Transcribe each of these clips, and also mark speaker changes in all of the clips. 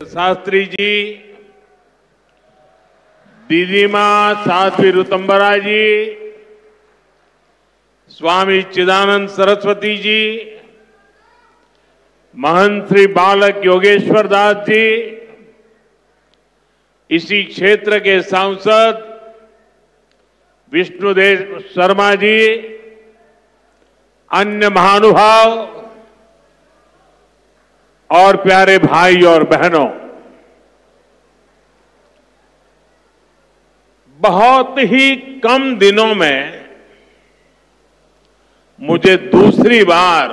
Speaker 1: शास्त्री जी, दीदी मां साध्वी ऋतंबरा जी, स्वामी चिदानंद सरस्वती जी, महंत श्री बालक योगेश्वर दास जी, इसी क्षेत्र के सांसद विष्णुदेव शर्मा जी, अन्य महानुभाव और प्यारे भाई और बहनों, बहुत ही कम दिनों में मुझे दूसरी बार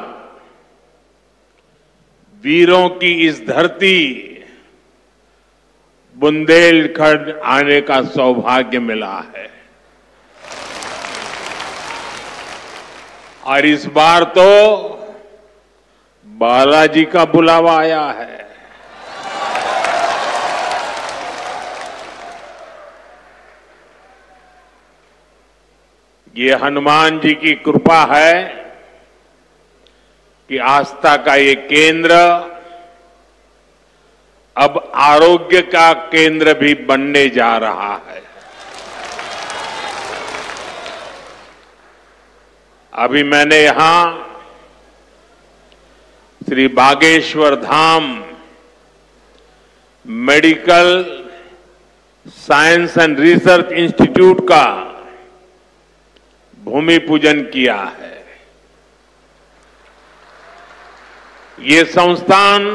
Speaker 1: वीरों की इस धरती बुंदेलखंड आने का सौभाग्य मिला है। और इस बार तो बालाजी का बुलावा आया है। ये हनुमान जी की कृपा है कि आस्था का ये केंद्र अब आरोग्य का केंद्र भी बनने जा रहा है। अभी मैंने यहां Shri Bageshwar Dham medical science and research institute का भूमि पूजन किया है। ये संस्थान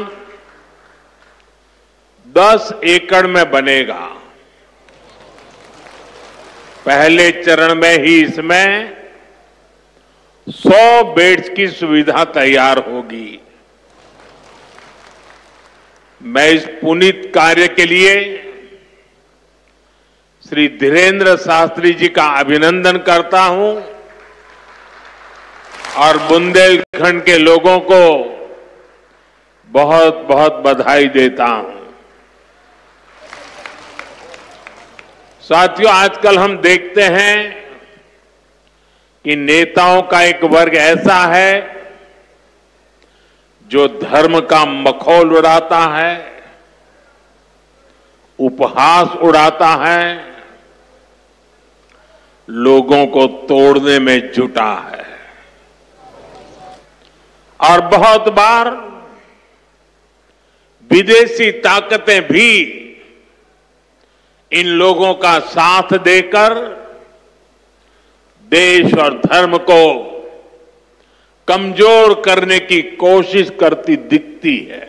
Speaker 1: 10 एकड़ में बनेगा। पहले चरण में ही इसमें 100 बेड्स की सुविधा तैयार होगी। मैं इस पुनीत कार्य के लिए श्री धीरेन्द्र शास्त्री जी का अभिनंदन करता हूं और बुंदेलखंड के लोगों को बहुत बहुत बधाई देता हूं। साथियों, आजकल हम देखते हैं कि नेताओं का एक वर्ग ऐसा है जो धर्म का मखौल उड़ाता है, उपहास उड़ाता है, लोगों को तोड़ने में जुटा है। और बहुत बार विदेशी ताकतें भी इन लोगों का साथ देकर देश और धर्म को कमजोर करने की कोशिश करती दिखती है।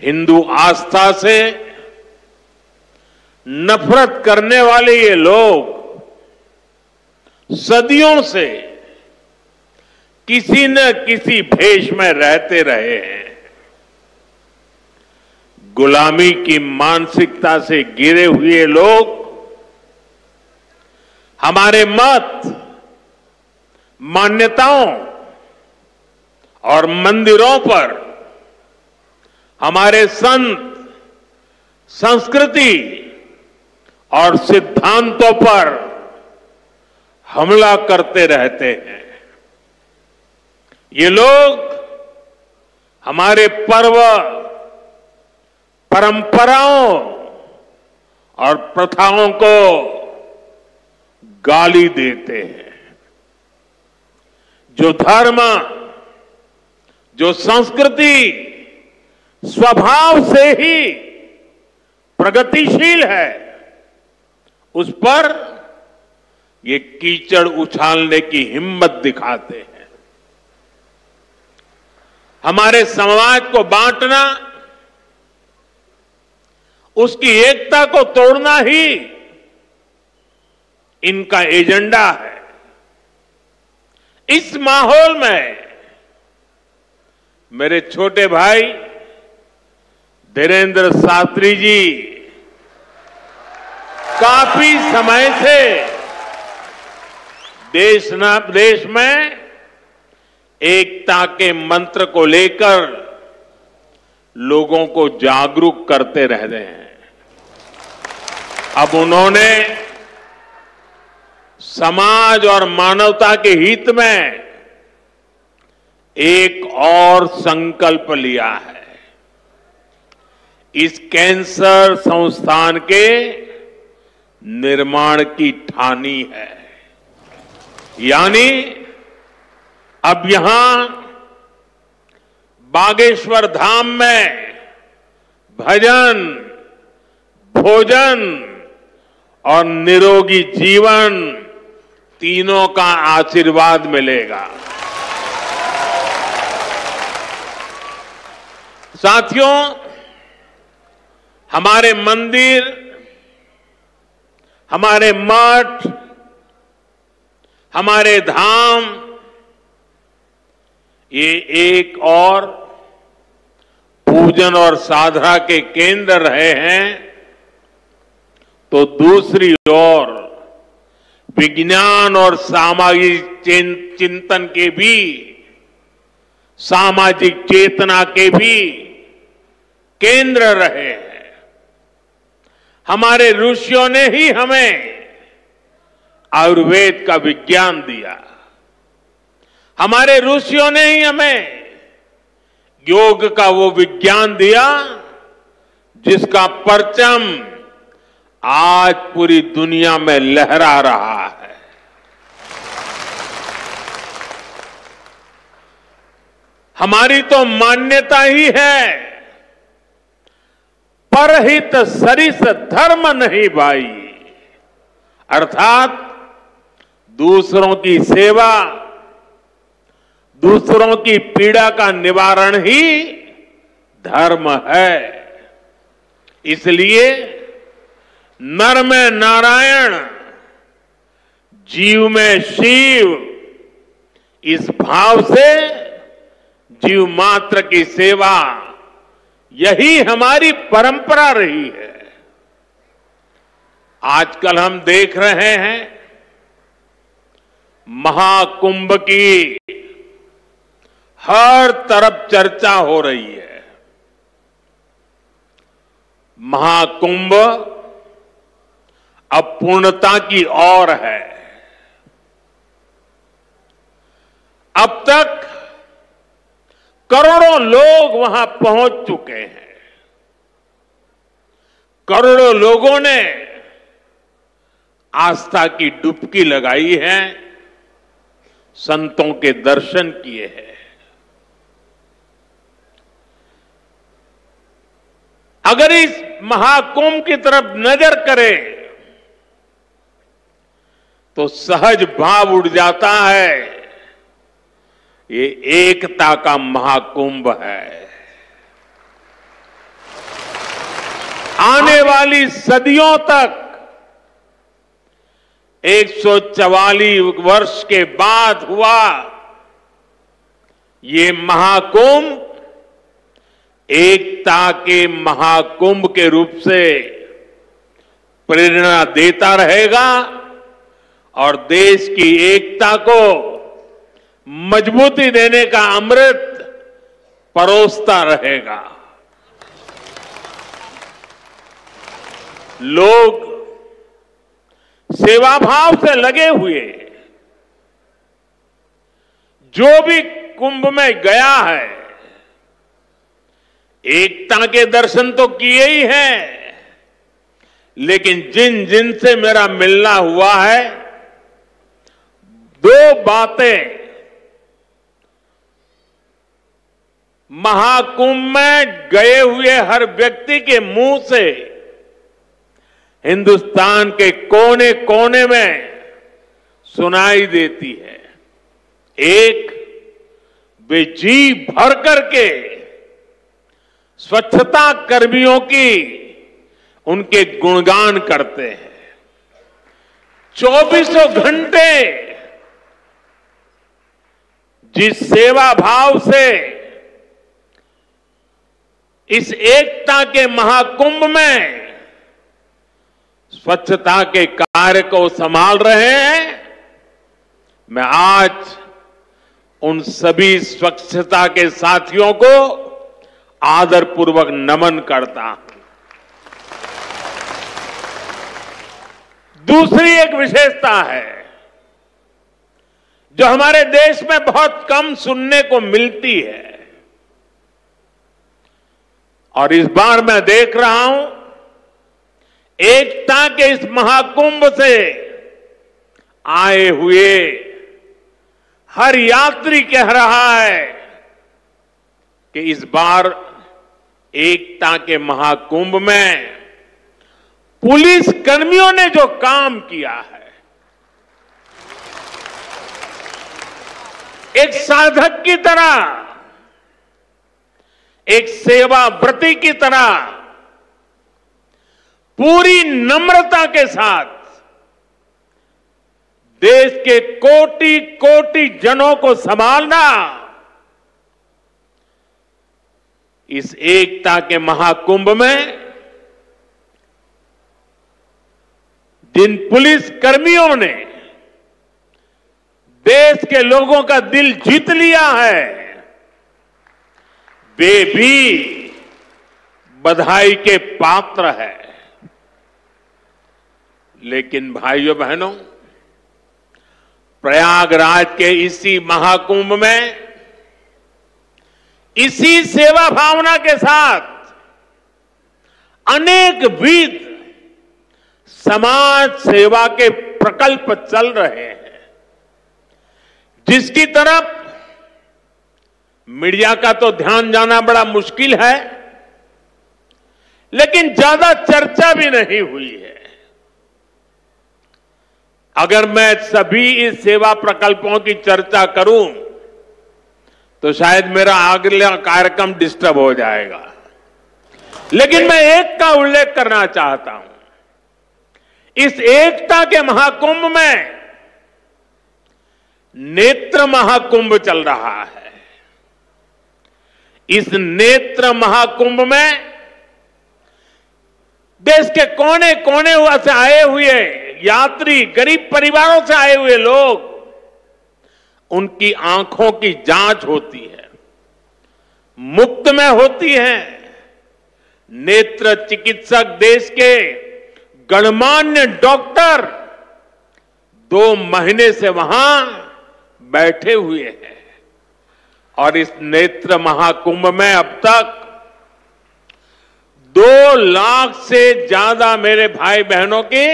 Speaker 1: हिंदू आस्था से नफरत करने वाले ये लोग सदियों से किसी न किसी भेष में रहते रहे हैं। गुलामी की मानसिकता से घिरे हुए लोग हमारे मत, मान्यताओं और मंदिरों पर, हमारे संत, संस्कृति और सिद्धांतों पर हमला करते रहते हैं। ये लोग हमारे पर्व, परंपराओं और प्रथाओं को गाली देते हैं। जो धर्म, जो संस्कृति स्वभाव से ही प्रगतिशील है, उस पर ये कीचड़ उछालने की हिम्मत दिखाते हैं। हमारे समाज को बांटना, उसकी एकता को तोड़ना ही इनका एजेंडा है। इस माहौल में मेरे छोटे भाई धीरेन्द्र शास्त्री जी काफी समय से देश में एकता के मंत्र को लेकर लोगों को जागरूक करते रह रहे हैं। अब उन्होंने समाज और मानवता के हित में एक और संकल्प लिया है। इस कैंसर संस्थान के निर्माण की ठानी है। यानी अब यहां बागेश्वर धाम में भजन, भोजन और निरोगी जीवन तीनों का आशीर्वाद मिलेगा। साथियों, हमारे मंदिर, हमारे मठ, हमारे धाम ये एक और पूजन और साधना के केंद्र रहे हैं, तो दूसरी ओर विज्ञान और सामाजिक चिंतन के भी, सामाजिक चेतना के भी केंद्र रहे हैं। हमारे ऋषियों ने ही हमें आयुर्वेद का विज्ञान दिया। हमारे ऋषियों ने ही हमें योग का वो विज्ञान दिया जिसका परचम आज पूरी दुनिया में लहरा रहा है। हमारी तो मान्यता ही है, परहित सरिस धर्म नहीं भाई, अर्थात दूसरों की सेवा, दूसरों की पीड़ा का निवारण ही धर्म है। इसलिए नर में नारायण, जीव में शिव, इस भाव से जीव मात्र की सेवा, यही हमारी परंपरा रही है। आजकल हम देख रहे हैं महाकुंभ की हर तरफ चर्चा हो रही है। महाकुंभ अब पूर्णता की ओर है। अब तक करोड़ों लोग वहां पहुंच चुके हैं। करोड़ों लोगों ने आस्था की डुबकी लगाई है, संतों के दर्शन किए हैं। अगर इस महाकुंभ की तरफ नजर करें तो सहज भाव उड़ जाता है, ये एकता का महाकुंभ है। आने वाली सदियों तक 144 वर्ष के बाद हुआ ये महाकुंभ एकता के महाकुंभ के रूप से प्रेरणा देता रहेगा और देश की एकता को मजबूती देने का अमृत परोसता रहेगा। लोग सेवा भाव से लगे हुए, जो भी कुंभ में गया है एकता के दर्शन तो किए ही हैं, लेकिन जिन जिन से मेरा मिलना हुआ है, दो बातें महाकुंभ में गए हुए हर व्यक्ति के मुंह से हिंदुस्तान के कोने कोने में सुनाई देती है। एक, वे जी भर करके स्वच्छता कर्मियों की उनके गुणगान करते हैं। 24 घंटे जिस सेवा भाव से इस एकता के महाकुंभ में स्वच्छता के कार्य को संभाल रहे हैं, मैं आज उन सभी स्वच्छता के साथियों को आदरपूर्वक नमन करता हूं। दूसरी एक विशेषता है जो हमारे देश में बहुत कम सुनने को मिलती है और इस बार मैं देख रहा हूं एकता के इस महाकुंभ से आए हुए हर यात्री कह रहा है कि इस बार एकता के महाकुंभ में पुलिस कर्मियों ने जो काम किया है, एक साधक की तरह, एक सेवाव्रती की तरह पूरी नम्रता के साथ देश के कोटि कोटि जनों को संभालना इस एकता के महाकुंभ में जिन पुलिस कर्मियों ने देश के लोगों का दिल जीत लिया है, वे भी बधाई के पात्र है। लेकिन भाइयों बहनों, प्रयागराज के इसी महाकुंभ में इसी सेवा भावना के साथ अनेक विध समाज सेवा के प्रकल्प चल रहे हैं, जिसकी तरफ मीडिया का तो ध्यान जाना बड़ा मुश्किल है, लेकिन ज्यादा चर्चा भी नहीं हुई है। अगर मैं सभी इस सेवा प्रकल्पों की चर्चा करूं तो शायद मेरा अगला कार्यक्रम डिस्टर्ब हो जाएगा, लेकिन मैं एक का उल्लेख करना चाहता हूं। इस एकता के महाकुंभ में नेत्र महाकुंभ चल रहा है। इस नेत्र महाकुंभ में देश के कोने कोने से आए हुए यात्री, गरीब परिवारों से आए हुए लोग, उनकी आंखों की जांच होती है, मुफ्त में होती है। नेत्र चिकित्सक देश के गणमान्य डॉक्टर 2 महीने से वहां बैठे हुए हैं और इस नेत्र महाकुंभ में अब तक 2 लाख से ज्यादा मेरे भाई बहनों की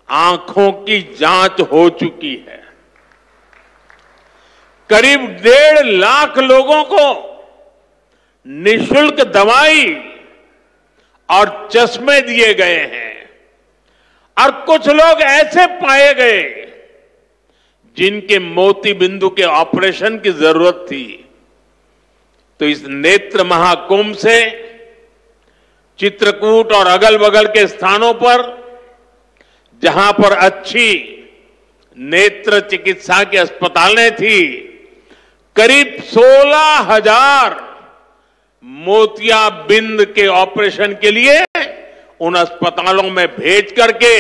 Speaker 1: आंखों की जांच हो चुकी है। करीब 1.5 लाख लोगों को निःशुल्क दवाई और चश्मे दिए गए हैं और कुछ लोग ऐसे पाए गए जिनके मोती बिंदु के ऑपरेशन की जरूरत थी। तो इस नेत्र महाकुंभ से चित्रकूट और अगल बगल के स्थानों पर जहां पर अच्छी नेत्र चिकित्सा की अस्पतालें थी, करीब 16,000 मोतियाबिंद के ऑपरेशन के लिए उन अस्पतालों में भेज करके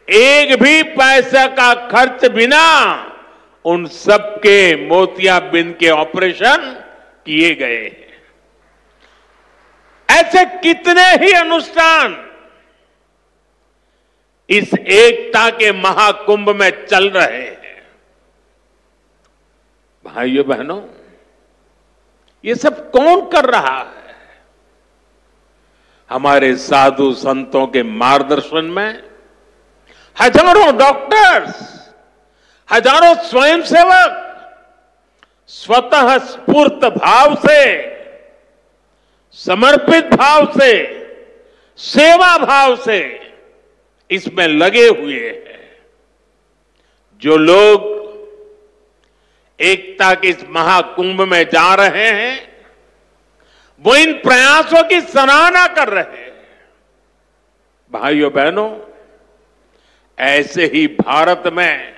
Speaker 1: एक भी पैसे का खर्च बिना उन सबके मोतियाबिंद के ऑपरेशन किए गए हैं। ऐसे कितने ही अनुष्ठान इस एकता के महाकुंभ में चल रहे हैं। भाइयों बहनों, ये सब कौन कर रहा है? हमारे साधु संतों के मार्गदर्शन में हजारों डॉक्टर्स, हजारों स्वयंसेवक स्वतः स्फूर्त भाव से, समर्पित भाव से, सेवा भाव से इसमें लगे हुए हैं। जो लोग एकता के इस महाकुंभ में जा रहे हैं, वो इन प्रयासों की सराहना कर रहे हैं। भाइयों बहनों, ऐसे ही भारत में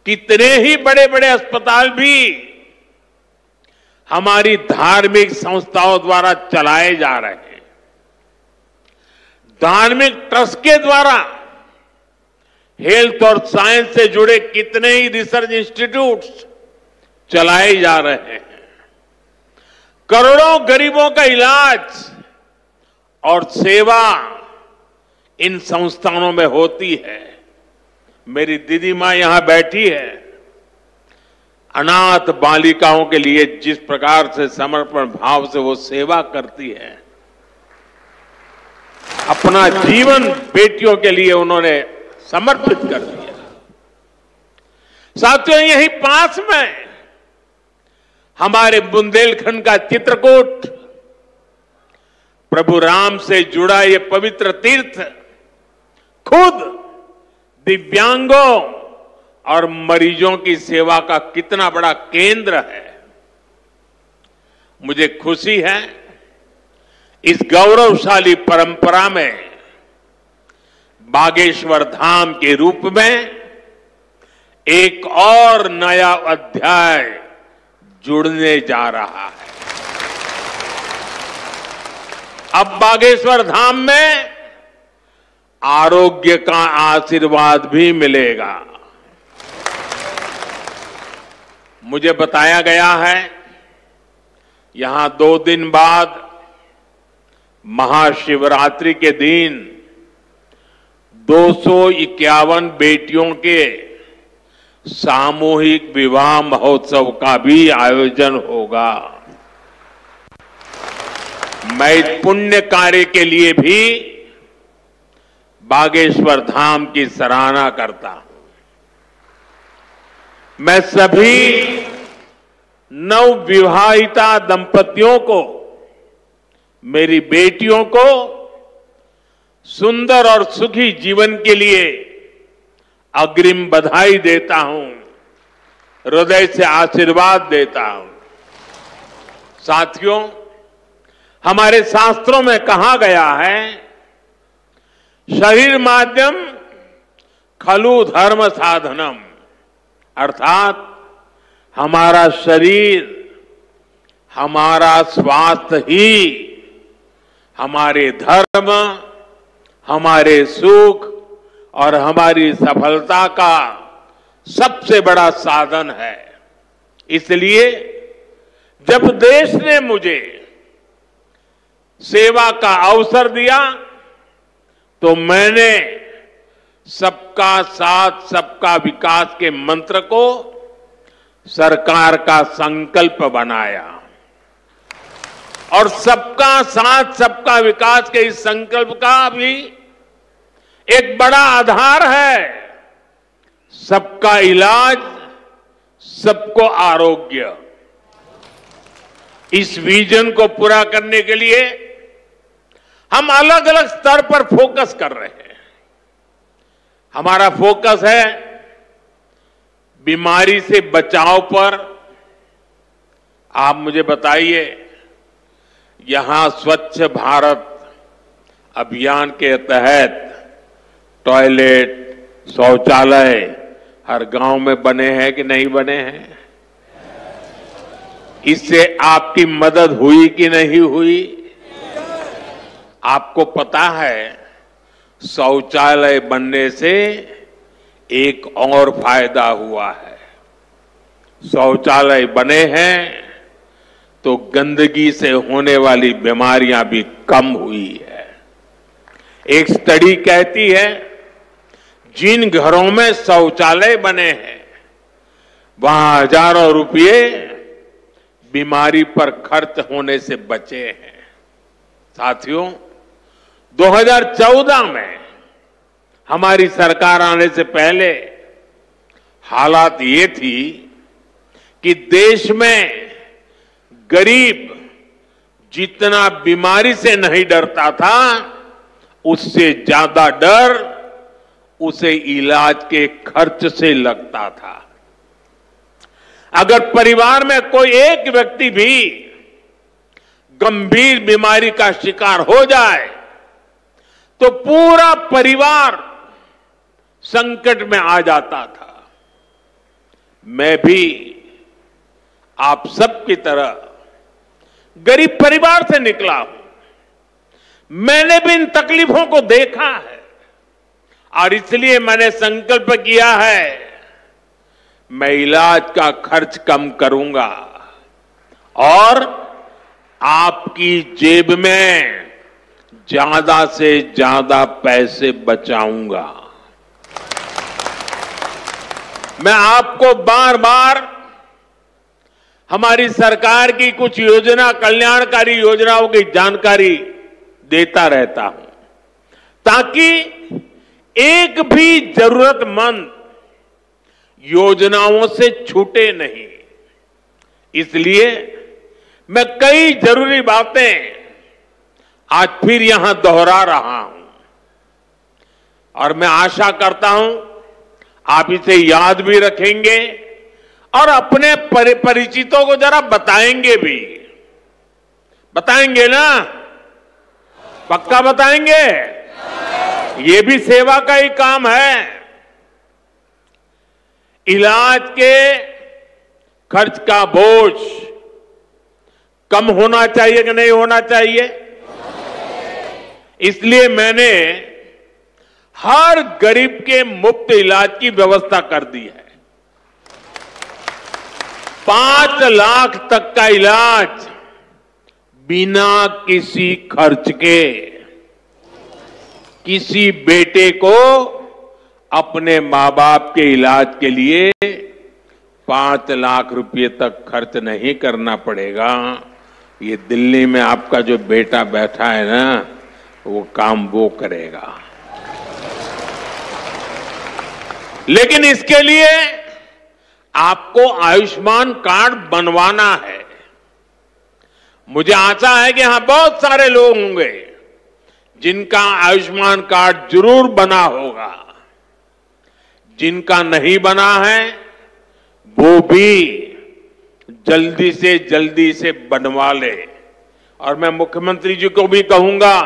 Speaker 1: कितने ही बड़े बड़े अस्पताल भी हमारी धार्मिक संस्थाओं द्वारा चलाए जा रहे हैं। धार्मिक ट्रस्ट के द्वारा हेल्थ और साइंस से जुड़े कितने ही रिसर्च इंस्टीट्यूट्स चलाए जा रहे हैं। करोड़ों गरीबों का इलाज और सेवा इन संस्थानों में होती है। मेरी दीदी मां यहां बैठी है। अनाथ बालिकाओं के लिए जिस प्रकार से समर्पण भाव से वो सेवा करती है, अपना जीवन बेटियों के लिए उन्होंने समर्पित कर दिया। साथियों, यही पास में हमारे बुंदेलखंड का चित्रकूट, प्रभु राम से जुड़ा ये पवित्र तीर्थ खुद दिव्यांगों और मरीजों की सेवा का कितना बड़ा केंद्र है। मुझे खुशी है इस गौरवशाली परंपरा में बागेश्वर धाम के रूप में एक और नया अध्याय जुड़ने जा रहा है। अब बागेश्वर धाम में आरोग्य का आशीर्वाद भी मिलेगा। मुझे बताया गया है यहां 2 दिन बाद महाशिवरात्रि के दिन 251 बेटियों के सामूहिक विवाह महोत्सव का भी आयोजन होगा। मैं इस पुण्य कार्य के लिए भी बागेश्वर धाम की सराहना करता हूं। मैं सभी नवविवाहिता दंपतियों को, मेरी बेटियों को सुंदर और सुखी जीवन के लिए अग्रिम बधाई देता हूं, हृदय से आशीर्वाद देता हूं। साथियों, हमारे शास्त्रों में कहा गया है, शरीर माध्यम खलु धर्म साधनम, अर्थात हमारा शरीर, हमारा स्वास्थ्य ही हमारे धर्म, हमारे सुख और हमारी सफलता का सबसे बड़ा साधन है। इसलिए जब देश ने मुझे सेवा का अवसर दिया तो मैंने सबका साथ सबका विकास के मंत्र को सरकार का संकल्प बनाया और सबका साथ सबका विकास के इस संकल्प का भी एक बड़ा आधार है सबका इलाज, सबको आरोग्य। इस विजन को पूरा करने के लिए हम अलग अलग स्तर पर फोकस कर रहे हैं। हमारा फोकस है बीमारी से बचाव पर। आप मुझे बताइए, यहां स्वच्छ भारत अभियान के तहत टॉयलेट, शौचालय हर गांव में बने हैं कि नहीं बने हैं? इससे आपकी मदद हुई कि नहीं हुई? आपको पता है, शौचालय बनने से एक और फायदा हुआ है। शौचालय बने हैं तो गंदगी से होने वाली बीमारियां भी कम हुई है। एक स्टडी कहती है, जिन घरों में शौचालय बने हैं वहां हजारों रुपये बीमारी पर खर्च होने से बचे हैं। साथियों, 2014 में हमारी सरकार आने से पहले हालात ये थी कि देश में गरीब जितना बीमारी से नहीं डरता था, उससे ज्यादा डर उसे इलाज के खर्च से लगता था। अगर परिवार में कोई एक व्यक्ति भी गंभीर बीमारी का शिकार हो जाए तो पूरा परिवार संकट में आ जाता था। मैं भी आप सबकी तरह गरीब परिवार से निकला हूं। मैंने भी इन तकलीफों को देखा है और इसलिए मैंने संकल्प किया है, मैं इलाज का खर्च कम करूंगा और आपकी जेब में ज्यादा से ज्यादा पैसे बचाऊंगा। मैं आपको बार बार हमारी सरकार की कुछ योजना, कल्याणकारी योजनाओं की जानकारी देता रहता हूं, ताकि एक भी जरूरतमंद योजनाओं से छूटे नहीं। इसलिए मैं कई जरूरी बातें आज फिर यहां दोहरा रहा हूं और मैं आशा करता हूं आप इसे याद भी रखेंगे और अपने परिचितों को जरा बताएंगे भी। बताएंगे ना? पक्का बताएंगे? ये भी सेवा का ही काम है। इलाज के खर्च का बोझ कम होना चाहिए कि नहीं होना चाहिए? इसलिए मैंने हर गरीब के मुफ्त इलाज की व्यवस्था कर दी है। 5 लाख तक का इलाज बिना किसी खर्च के। किसी बेटे को अपने मां बाप के इलाज के लिए 5 लाख रुपए तक खर्च नहीं करना पड़ेगा। ये दिल्ली में आपका जो बेटा बैठा है ना, वो काम वो करेगा। लेकिन इसके लिए आपको आयुष्मान कार्ड बनवाना है। मुझे आशा है कि यहां बहुत सारे लोग होंगे जिनका आयुष्मान कार्ड जरूर बना होगा। जिनका नहीं बना है वो भी जल्दी से बनवा ले। और मैं मुख्यमंत्री जी को भी कहूंगा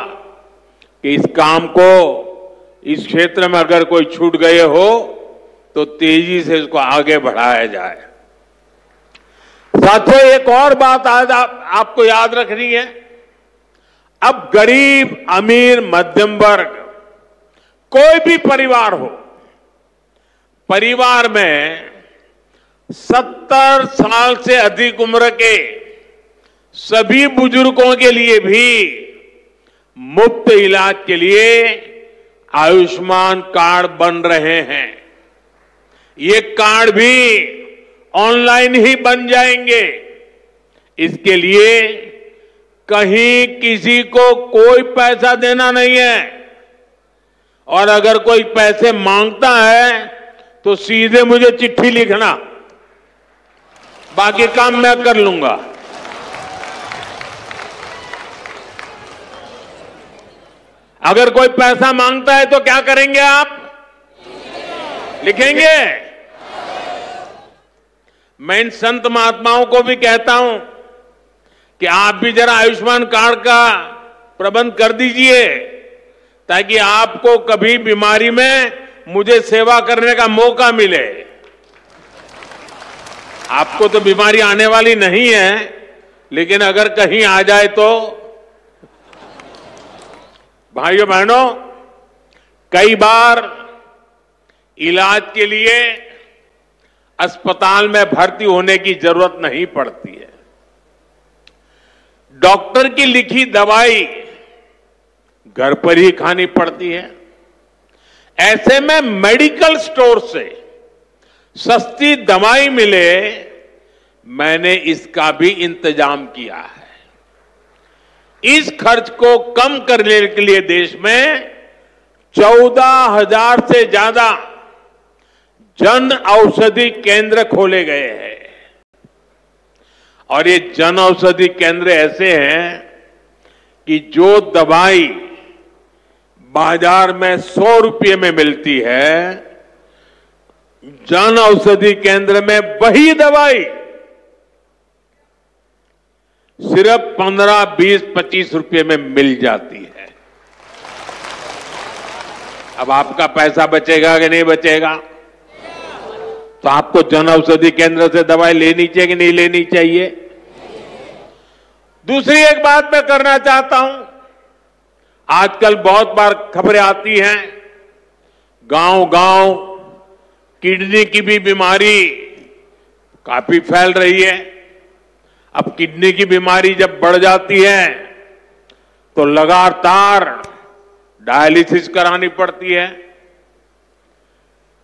Speaker 1: कि इस काम को, इस क्षेत्र में अगर कोई छूट गए हो तो तेजी से इसको आगे बढ़ाया जाए। साथियों, एक और बात आज आपको याद रखनी है। अब गरीब, अमीर, मध्यम वर्ग, कोई भी परिवार हो, परिवार में 70 साल से अधिक उम्र के सभी बुजुर्गों के लिए भी मुफ्त इलाज के लिए आयुष्मान कार्ड बन रहे हैं। ये कार्ड भी ऑनलाइन ही बन जाएंगे। इसके लिए कहीं किसी को कोई पैसा देना नहीं है। और अगर कोई पैसे मांगता है तो सीधे मुझे चिट्ठी लिखना, बाकी काम मैं कर लूंगा। अगर कोई पैसा मांगता है तो क्या करेंगे आप? लिखेंगे? मैं इन संत महात्माओं को भी कहता हूं कि आप भी जरा आयुष्मान कार्ड का प्रबंध कर दीजिए, ताकि आपको कभी बीमारी में मुझे सेवा करने का मौका मिले। आपको तो बीमारी आने वाली नहीं है, लेकिन अगर कहीं आ जाए तो। भाइयों बहनों, कई बार इलाज के लिए अस्पताल में भर्ती होने की जरूरत नहीं पड़ती है। डॉक्टर की लिखी दवाई घर पर ही खानी पड़ती है। ऐसे में मेडिकल स्टोर से सस्ती दवाई मिले, मैंने इसका भी इंतजाम किया है। इस खर्च को कम करने के लिए देश में 14,000 से ज्यादा जन औषधि केंद्र खोले गए हैं। और ये जन औषधि केंद्र ऐसे हैं कि जो दवाई बाजार में 100 रुपये में मिलती है, जन औषधि केंद्र में वही दवाई सिर्फ 15, 20, 25 रुपये में मिल जाती है। अब आपका पैसा बचेगा कि नहीं बचेगा? तो आपको जन औषधि केंद्र से दवाई लेनी चाहिए कि नहीं लेनी चाहिए? दूसरी एक बात मैं करना चाहता हूं। आजकल बहुत बार खबरें आती हैं, गांव-गांव किडनी की भी बीमारी काफी फैल रही है। अब किडनी की बीमारी जब बढ़ जाती है तो लगातार डायलिसिस करानी पड़ती है,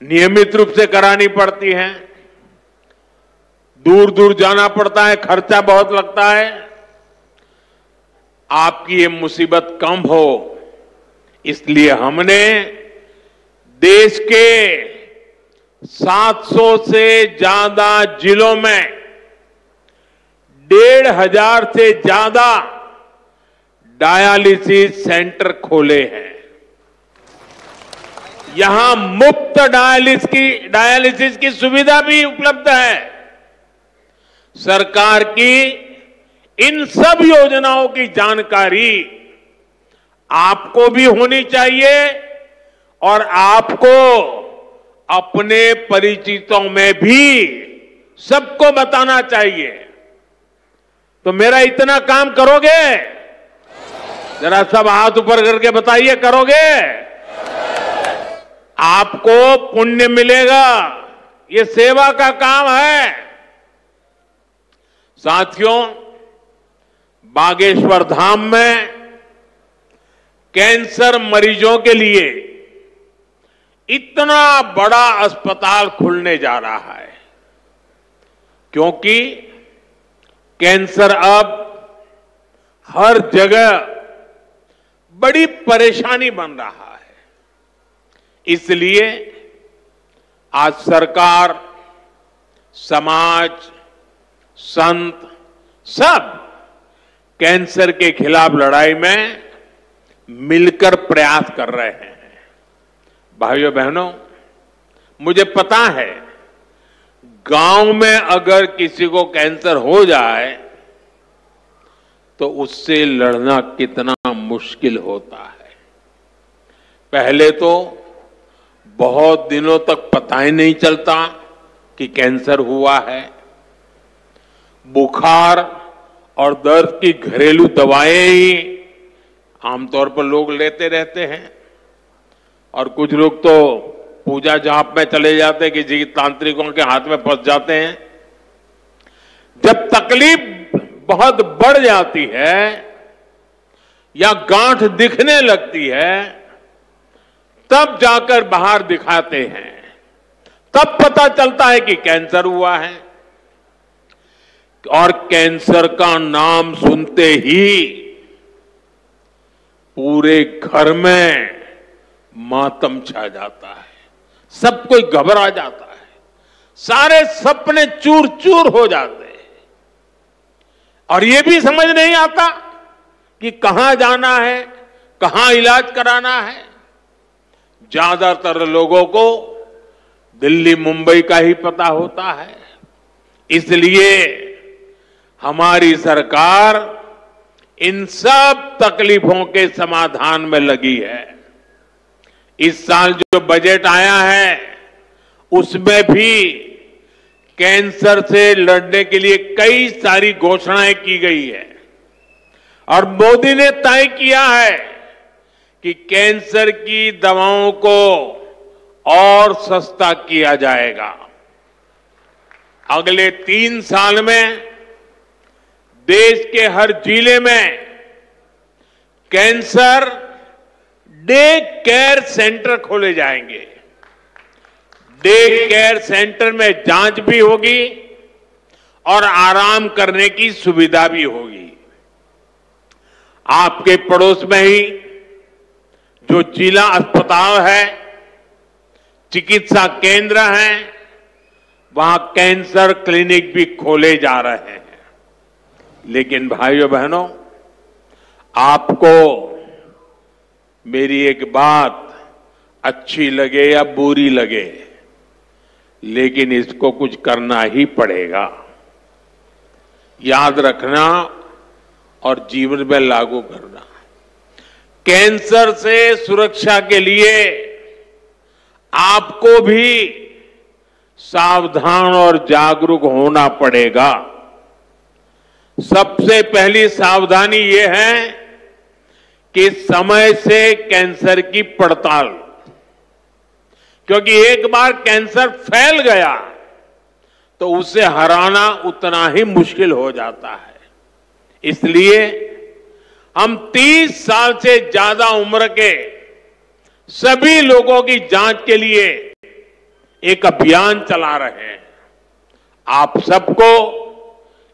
Speaker 1: नियमित रूप से करानी पड़ती है। दूर दूर जाना पड़ता है, खर्चा बहुत लगता है। आपकी ये मुसीबत कम हो, इसलिए हमने देश के 700 से ज्यादा जिलों में 1,500 से ज्यादा डायलिसिस सेंटर खोले हैं। यहां मुफ्त डायलिसिस की सुविधा भी उपलब्ध है। सरकार की इन सब योजनाओं की जानकारी आपको भी होनी चाहिए और आपको अपने परिचितों में भी सबको बताना चाहिए। तो मेरा इतना काम करोगे? जरा सब हाथ ऊपर करके बताइए, करोगे? आपको पुण्य मिलेगा। ये सेवा का काम है। साथियों, बागेश्वर धाम में कैंसर मरीजों के लिए इतना बड़ा अस्पताल खुलने जा रहा है, क्योंकि कैंसर अब हर जगह बड़ी परेशानी बन रहा है। इसलिए आज सरकार, समाज, संत सब कैंसर के खिलाफ लड़ाई में मिलकर प्रयास कर रहे हैं। भाइयों बहनों, मुझे पता है गांव में अगर किसी को कैंसर हो जाए तो उससे लड़ना कितना मुश्किल होता है। पहले तो बहुत दिनों तक पता ही नहीं चलता कि कैंसर हुआ है। बुखार और दर्द की घरेलू दवाएं ही आमतौर पर लोग लेते रहते हैं, और कुछ लोग तो पूजा जाप में चले जाते हैं कि जी तांत्रिकों के हाथ में फंस जाते हैं। जब तकलीफ बहुत बढ़ जाती है या गांठ दिखने लगती है, तब जाकर बाहर दिखाते हैं, तब पता चलता है कि कैंसर हुआ है। और कैंसर का नाम सुनते ही पूरे घर में मातम छा जाता है, सब कोई घबरा जाता है, सारे सपने चूर चूर हो जाते हैं, और यह भी समझ नहीं आता कि कहां जाना है, कहां इलाज कराना है। ज्यादातर लोगों को दिल्ली मुंबई का ही पता होता है। इसलिए हमारी सरकार इन सब तकलीफों के समाधान में लगी है। इस साल जो बजट आया है उसमें भी कैंसर से लड़ने के लिए कई सारी घोषणाएं की गई है, और मोदी ने तय किया है कि कैंसर की दवाओं को और सस्ता किया जाएगा। अगले 3 साल में देश के हर जिले में कैंसर डे केयर सेंटर खोले जाएंगे। डे केयर सेंटर में जांच भी होगी और आराम करने की सुविधा भी होगी। आपके पड़ोस में ही जो जिला अस्पताल है, चिकित्सा केंद्र हैं, वहां कैंसर क्लिनिक भी खोले जा रहे हैं। लेकिन भाइयों बहनों, आपको मेरी एक बात अच्छी लगे या बुरी लगे, लेकिन इसको कुछ करना ही पड़ेगा। याद रखना और जीवन में लागू करना। कैंसर से सुरक्षा के लिए आपको भी सावधान और जागरूक होना पड़ेगा। सबसे पहली सावधानी ये है कि समय से कैंसर की पड़ताल, क्योंकि एक बार कैंसर फैल गया तो उसे हराना उतना ही मुश्किल हो जाता है। इसलिए हम 30 साल से ज्यादा उम्र के सभी लोगों की जांच के लिए एक अभियान चला रहे हैं। आप सबको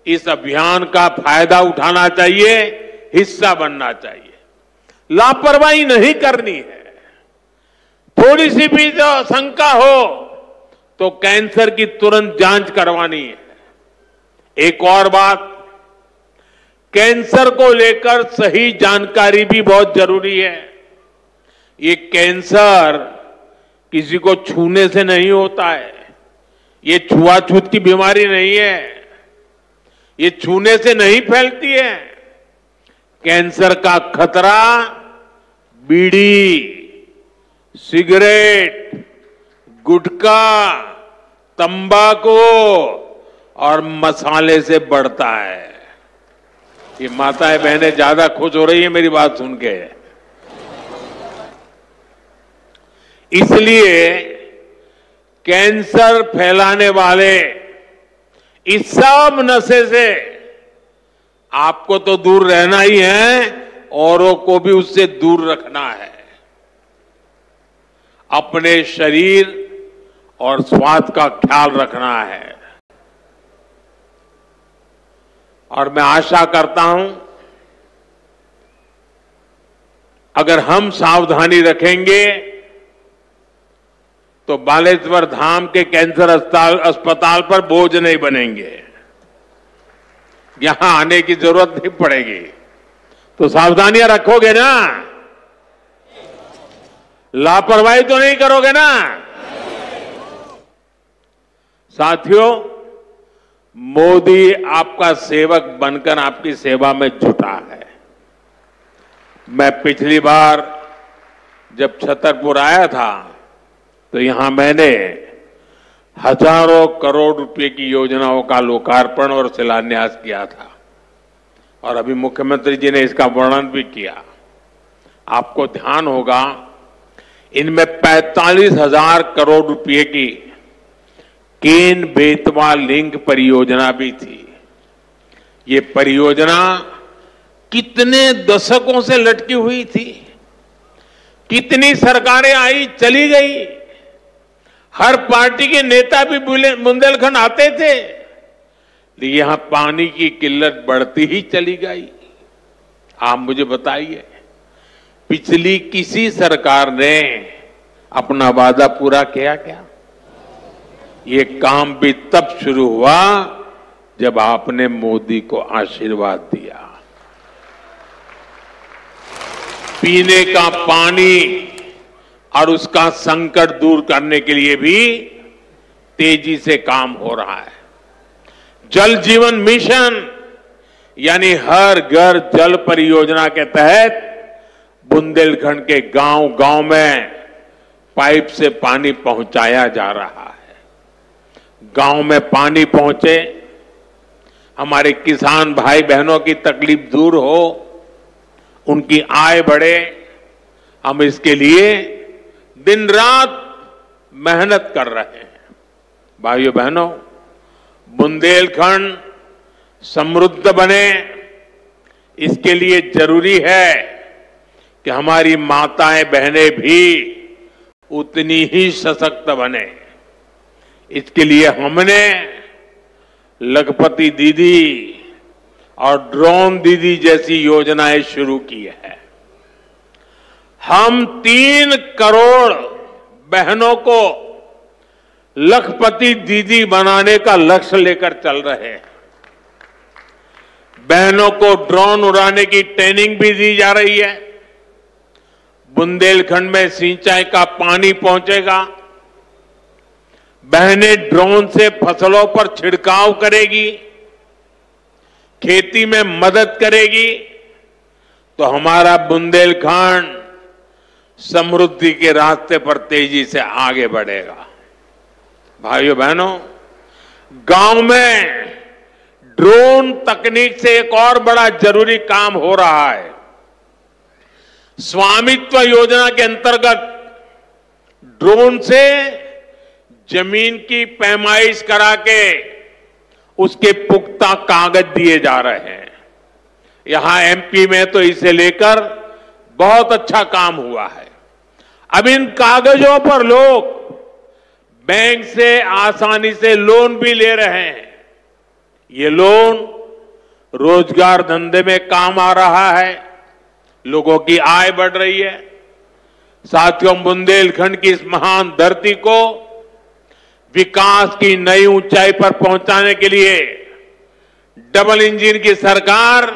Speaker 1: इस अभियान का फायदा उठाना चाहिए, हिस्सा बनना चाहिए। लापरवाही नहीं करनी है। थोड़ी सी भी जो शंका हो तो कैंसर की तुरंत जांच करवानी है। एक और बात, कैंसर को लेकर सही जानकारी भी बहुत जरूरी है। ये कैंसर किसी को छूने से नहीं होता है। ये छुआछूत की बीमारी नहीं है। ये छूने से नहीं फैलती है। कैंसर का खतरा बीड़ी, सिगरेट, गुटखा, तंबाकू और मसाले से बढ़ता है। ये माताएं बहनें ज्यादा खुश हो रही है मेरी बात सुन के। इसलिए कैंसर फैलाने वाले इस सब नशे से आपको तो दूर रहना ही है, औरों को भी उससे दूर रखना है। अपने शरीर और स्वास्थ्य का ख्याल रखना है। और मैं आशा करता हूं, अगर हम सावधानी रखेंगे तो बालेश्वर धाम के कैंसर अस्पताल पर बोझ नहीं बनेंगे। यहां आने की जरूरत नहीं पड़ेगी। तो सावधानियां रखोगे ना? लापरवाही तो नहीं करोगे ना? साथियों, मोदी आपका सेवक बनकर आपकी सेवा में जुटा है। मैं पिछली बार जब छतरपुर आया था तो यहां मैंने हजारों करोड़ रुपए की योजनाओं का लोकार्पण और शिलान्यास किया था और अभी मुख्यमंत्री जी ने इसका वर्णन भी किया। आपको ध्यान होगा, इनमें 45,000 करोड़ रुपए की केन बेतवा लिंक परियोजना भी थी। ये परियोजना कितने दशकों से लटकी हुई थी। कितनी सरकारें आई चली गई। हर पार्टी के नेता भी बुंदेलखंड आते थे, लेकिन यहां पानी की किल्लत बढ़ती ही चली गई। आप मुझे बताइए, पिछली किसी सरकार ने अपना वादा पूरा किया क्या? ये काम भी तब शुरू हुआ जब आपने मोदी को आशीर्वाद दिया। पीने का पानी और उसका संकट दूर करने के लिए भी तेजी से काम हो रहा है। जल जीवन मिशन यानी हर घर जल परियोजना के तहत बुंदेलखंड के गांव-गांव में पाइप से पानी पहुंचाया जा रहा है। गांव में पानी पहुंचे, हमारे किसान भाई बहनों की तकलीफ दूर हो, उनकी आय बढ़े। हम इसके लिए दिन रात मेहनत कर रहे हैं। भाइयों बहनों, बुंदेलखंड समृद्ध बने, इसके लिए जरूरी है कि हमारी माताएं बहनें भी उतनी ही सशक्त बने। इसके लिए हमने लखपति दीदी और ड्रोन दीदी जैसी योजनाएं शुरू की है। हम 3 करोड़ बहनों को लखपति दीदी बनाने का लक्ष्य लेकर चल रहे हैं। बहनों को ड्रोन उड़ाने की ट्रेनिंग भी दी जा रही है। बुंदेलखंड में सिंचाई का पानी पहुंचेगा। बहनें ड्रोन से फसलों पर छिड़काव करेगी, खेती में मदद करेगी, तो हमारा बुंदेलखंड समृद्धि के रास्ते पर तेजी से आगे बढ़ेगा। भाइयों बहनों, गांव में ड्रोन तकनीक से एक और बड़ा जरूरी काम हो रहा है। स्वामित्व योजना के अंतर्गत ड्रोन से जमीन की पैमाइश करा के उसके पुख्ता कागज दिए जा रहे हैं। यहां एमपी में तो इसे लेकर बहुत अच्छा काम हुआ है। अब इन कागजों पर लोग बैंक से आसानी से लोन भी ले रहे हैं। ये लोन रोजगार धंधे में काम आ रहा है, लोगों की आय बढ़ रही है। साथियों, बुंदेलखंड की इस महान धरती को विकास की नई ऊंचाई पर पहुंचाने के लिए डबल इंजन की सरकार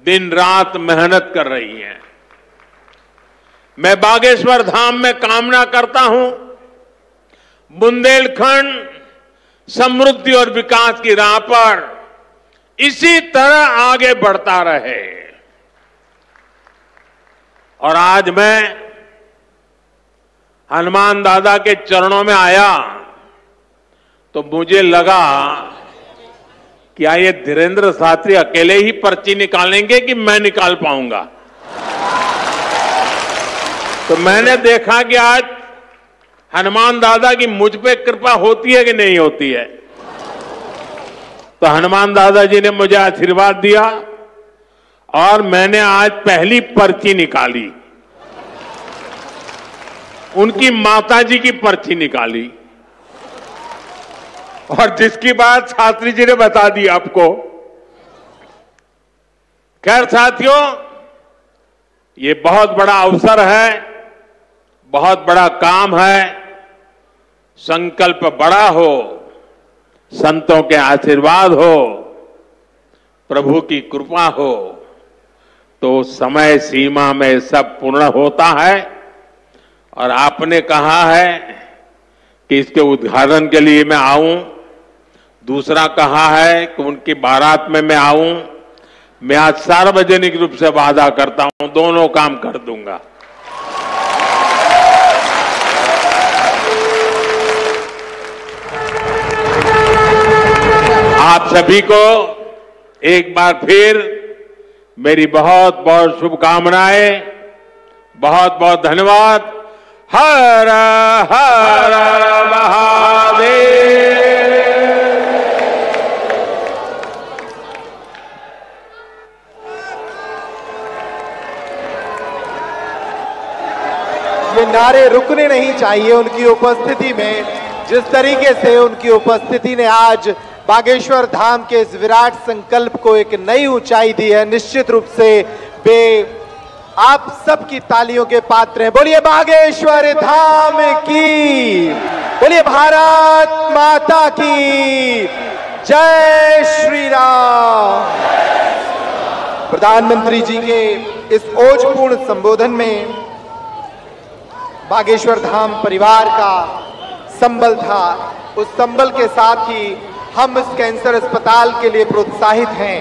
Speaker 1: दिन रात मेहनत कर रही है। मैं बागेश्वर धाम में कामना करता हूं, बुंदेलखंड समृद्धि और विकास की राह पर इसी तरह आगे बढ़ता रहे। और आज मैं हनुमान दादा के चरणों में आया तो मुझे लगा क्या ये धीरेन्द्र शास्त्री अकेले ही पर्ची निकालेंगे कि मैं निकाल पाऊंगा। तो मैंने देखा कि आज हनुमान दादा की मुझ पे कृपा होती है कि नहीं होती है। तो हनुमान दादा जी ने मुझे आशीर्वाद दिया और मैंने आज पहली पर्ची निकाली, उनकी माताजी की पर्ची निकाली, और जिसकी बात शास्त्री जी ने बता दी आपको। खैर साथियों, ये बहुत बड़ा अवसर है, बहुत बड़ा काम है। संकल्प बड़ा हो, संतों के आशीर्वाद हो, प्रभु की कृपा हो तो समय सीमा में सब पूर्ण होता है। और आपने कहा है कि इसके उद्घाटन के लिए मैं आऊं, दूसरा कहा है कि उनकी बारात में मैं आऊं। मैं आज सार्वजनिक रूप से वादा करता हूं, दोनों काम कर दूंगा। आप सभी को एक बार फिर मेरी बहुत बहुत शुभकामनाएं, बहुत बहुत धन्यवाद। हर हर महादेव।
Speaker 2: ये नारे रुकने नहीं चाहिए उनकी उपस्थिति में। जिस तरीके से उनकी उपस्थिति ने आज बागेश्वर धाम के इस विराट संकल्प को एक नई ऊंचाई दी है, निश्चित रूप से वे आप सबकी तालियों के पात्र हैं। बोलिए बागेश्वर धाम की, बोलिए भारत माता की जय श्री राम। प्रधानमंत्री जी के इस ओजपूर्ण संबोधन में बागेश्वर धाम परिवार का संबल था। उस संबल के साथ ही हम इस कैंसर अस्पताल के लिए प्रोत्साहित हैं।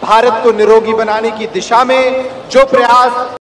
Speaker 2: भारत को निरोगी बनाने की दिशा में जो प्रयास